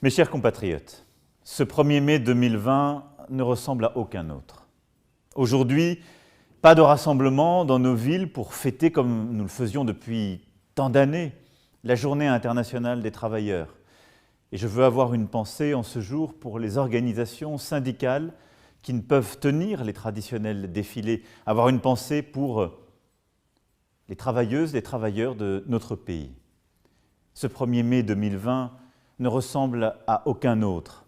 Mes chers compatriotes, ce 1er mai 2020 ne ressemble à aucun autre. Aujourd'hui, pas de rassemblement dans nos villes pour fêter, comme nous le faisions depuis tant d'années, la Journée internationale des travailleurs. Et je veux avoir une pensée en ce jour pour les organisations syndicales qui ne peuvent tenir les traditionnels défilés, avoir une pensée pour les travailleuses, les travailleurs de notre pays. Ce 1er mai 2020 ne ressemble à aucun autre.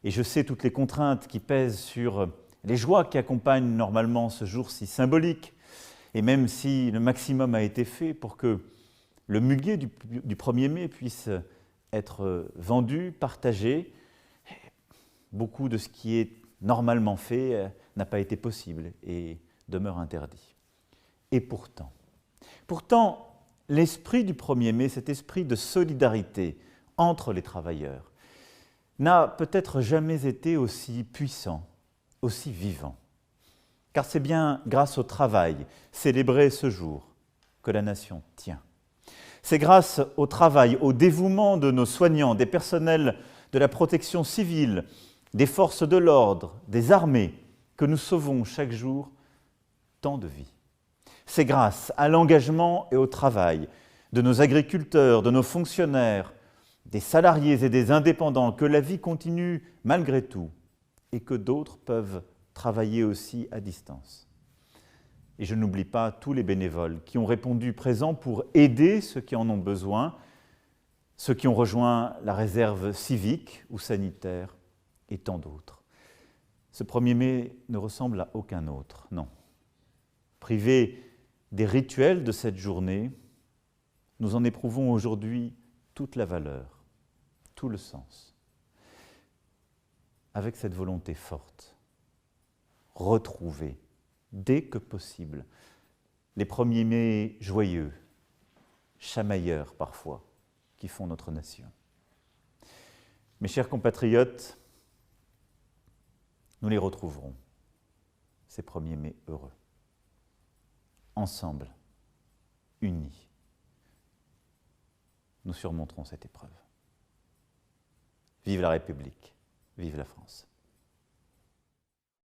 Et je sais toutes les contraintes qui pèsent sur les joies qui accompagnent normalement ce jour si symbolique. Et même si le maximum a été fait pour que le muguet du 1er mai puisse être vendu, partagé, beaucoup de ce qui est normalement fait n'a pas été possible et demeure interdit. Et pourtant, l'esprit du 1er mai, cet esprit de solidarité entre les travailleurs, n'a peut-être jamais été aussi puissant, aussi vivant. Car c'est bien grâce au travail, célébré ce jour, que la nation tient. C'est grâce au travail, au dévouement de nos soignants, des personnels de la protection civile, des forces de l'ordre, des armées, que nous sauvons chaque jour tant de vies. C'est grâce à l'engagement et au travail de nos agriculteurs, de nos fonctionnaires, des salariés et des indépendants que la vie continue malgré tout et que d'autres peuvent travailler aussi à distance. Et je n'oublie pas tous les bénévoles qui ont répondu présents pour aider ceux qui en ont besoin, ceux qui ont rejoint la réserve civique ou sanitaire et tant d'autres. Ce 1er mai ne ressemble à aucun autre, non. Privés des rituels de cette journée, nous en éprouvons aujourd'hui toute la valeur, tout le sens. Avec cette volonté forte, retrouver, dès que possible, les 1er mai joyeux, chamailleurs parfois, qui font notre nation. Mes chers compatriotes, nous les retrouverons, ces 1er mai heureux, ensemble, unis. Nous surmonterons cette épreuve. Vive la République, vive la France.